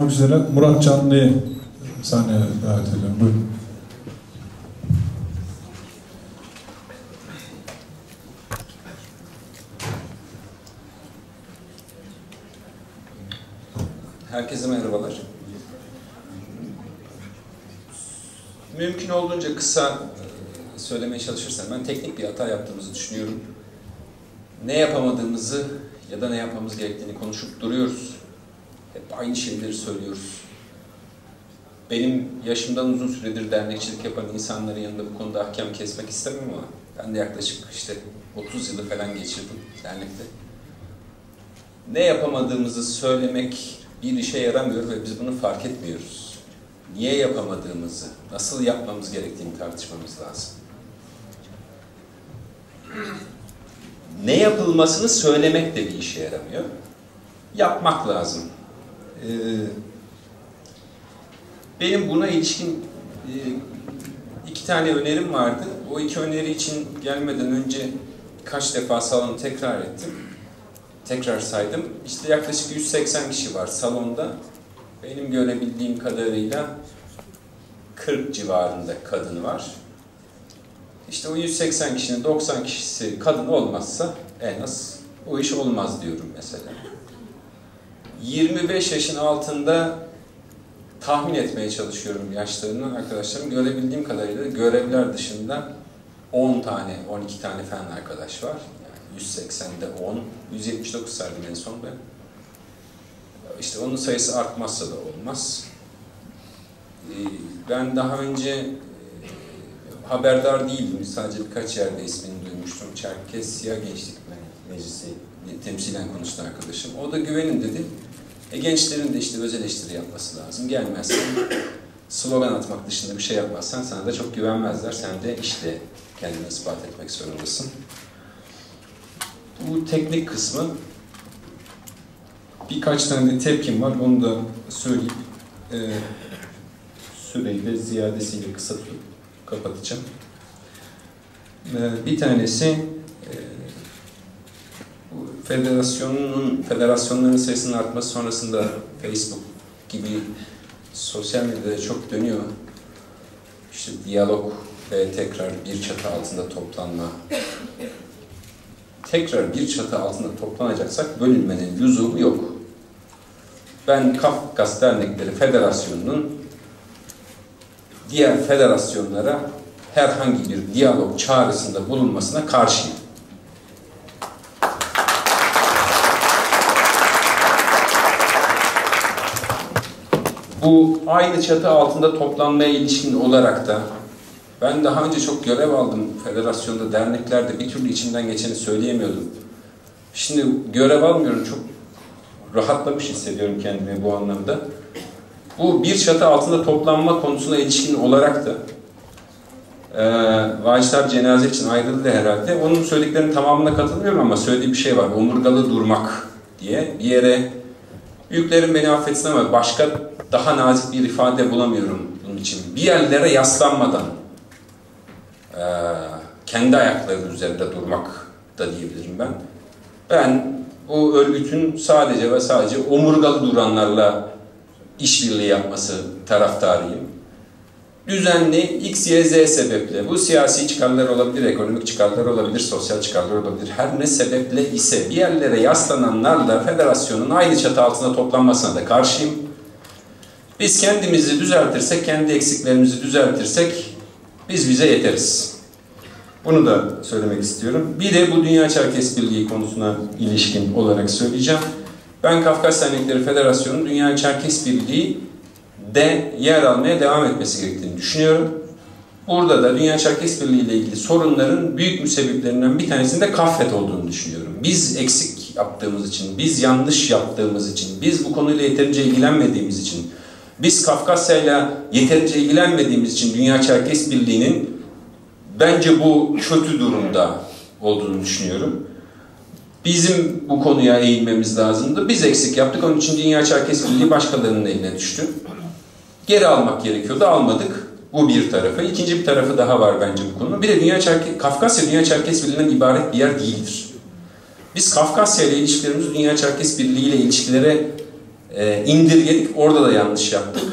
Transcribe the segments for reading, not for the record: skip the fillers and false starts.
Üzere Murat Canlı'yı sahneye davet ediyorum. Buyurun. Herkese merhabalar. Mümkün olduğunca kısa söylemeye çalışırsam ben teknik bir hata yaptığımızı düşünüyorum. Ne yapamadığımızı ya da ne yapmamız gerektiğini konuşup duruyoruz. Hep aynı şeyleri söylüyoruz. Benim yaşımdan uzun süredir dernekçilik yapan insanların yanında bu konuda ahkam kesmek istemem ama ben de yaklaşık 30 yılı falan geçirdim dernekte. Ne yapamadığımızı söylemek bir işe yaramıyor ve biz bunu fark etmiyoruz. Niye yapamadığımızı, nasıl yapmamız gerektiğini tartışmamız lazım. Ne yapılmasını söylemek de bir işe yaramıyor. Yapmak lazım. Benim buna ilişkin 2 tane önerim vardı. O 2 öneri için gelmeden önce kaç defa salonu tekrar ettim. Tekrar saydım. Yaklaşık 180 kişi var salonda. Benim görebildiğim kadarıyla 40 civarında kadın var. O 180 kişinin 90 kişisi kadın olmazsa en az o iş olmaz diyorum mesela. 25 yaşın altında tahmin etmeye çalışıyorum yaşlarını arkadaşlarım. Görebildiğim kadarıyla görevler dışında 10 tane, 12 tane falan arkadaş var. 180'de 10, 179 saydım en son ben. Onun sayısı artmazsa da olmaz. Ben daha önce haberdar değildim. Sadece birkaç yerde ismini duymuştum. Çerkesya Gençlik Meclisi temsilen konuştu arkadaşım. O da güvenin dedi. Gençlerin de öz eleştiri yapması lazım. Gelmezsen, slogan atmak dışında bir şey yapmazsan sana da çok güvenmezler. Sen de kendini ispat etmek zorundasın. Bu teknik kısmı. Birkaç tane de tepkim var. Onu da söyleyip süreyi de ziyadesiyle kısa tutup kapatacağım. Bir tanesi federasyonların sayısının artması sonrasında Facebook gibi sosyal medyada çok dönüyor. Diyalog ve tekrar bir çatı altında toplanma. Tekrar bir çatı altında toplanacaksak bölünmenin lüzumu yok. Ben Kafkas Dernekleri Federasyonu'nun diğer federasyonlara herhangi bir diyalog çağrısında bulunmasına karşıyım. Bu aynı çatı altında toplanmaya ilişkin olarak da ben daha önce çok görev aldım federasyonda, derneklerde bir türlü içimden geçeni söyleyemiyordum. Şimdi görev almıyorum, çok rahatlamış hissediyorum kendimi bu anlamda. Bu bir çatı altında toplanma konusuna ilişkin olarak da vaciler cenaze için ayrıldı herhalde. Onun söylediklerinin tamamına katılmıyorum ama söylediği bir şey var. Omurgalı durmak diye bir yere, büyüklerim beni affetsin ama başka daha nazik bir ifade bulamıyorum bunun için. Bir yerlere yaslanmadan kendi ayaklarının üzerinde durmak da diyebilirim ben. Ben bu örgütün sadece ve sadece omurgalı duranlarla işbirliği yapması taraftarıyım. Düzenli X, Y, Z sebeple, bu siyasi çıkarlar olabilir, ekonomik çıkarlar olabilir, sosyal çıkarlar olabilir. Her ne sebeple ise bir yerlere yaslananlarla federasyonun aynı çatı altında toplanmasına da karşıyım. Biz kendimizi düzeltirsek, kendi eksiklerimizi düzeltirsek biz bize yeteriz. Bunu da söylemek istiyorum. Bir de bu Dünya Çerkes Birliği konusuna ilişkin olarak söyleyeceğim. Ben Kafkas Dernekleri Federasyonu'nun Dünya Çerkes Birliği de yer almaya devam etmesi gerektiğini düşünüyorum. Burada da Dünya Çerkes Birliği ile ilgili sorunların büyük müsebbiplerinden bir tanesinin de Kaffet olduğunu düşünüyorum. Biz eksik yaptığımız için, biz yanlış yaptığımız için, biz bu konuyla yeterince ilgilenmediğimiz için, biz Kafkasya'yla yeterince ilgilenmediğimiz için Dünya Çerkes Birliği'nin bence bu kötü durumda olduğunu düşünüyorum. Bizim bu konuya eğilmemiz lazımdı. Biz eksik yaptık. Onun için Dünya Çerkes Birliği başkalarının eline düştü. Geri almak gerekiyordu. Almadık. Bu bir tarafı. İkinci bir tarafı daha var bence bu konunun. Bir de Kafkasya Dünya Çerkes Birliği'nden ibaret bir yer değildir. Biz Kafkasya ile ilişkilerimizi Dünya Çerkes Birliği ile ilişkilere indirgedik. Orada da yanlış yaptık.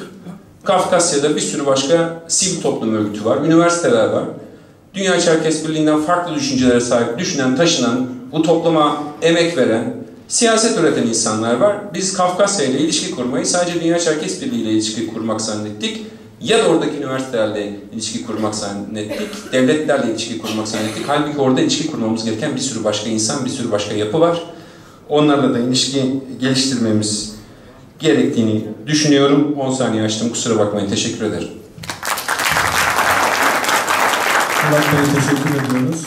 Kafkasya'da bir sürü başka sivil toplum örgütü var, üniversiteler var. Dünya Çerkes Birliği'nden farklı düşüncelere sahip, düşünen, taşınan, bu topluma emek veren, siyaset üreten insanlar var. Biz Kafkasya ile ilişki kurmayı sadece Dünya Çerkes Birliği ile ilişki kurmak zannettik. Ya da oradaki üniversitelerle ilişki kurmak zannettik, devletlerle ilişki kurmak zannettik. Halbuki orada ilişki kurmamız gereken bir sürü başka insan, bir sürü başka yapı var. Onlarla da ilişki geliştirmemiz gerektiğini düşünüyorum. 10 saniye açtım, kusura bakmayın. Teşekkür ederim. Murat Bey'e teşekkür ediyoruz.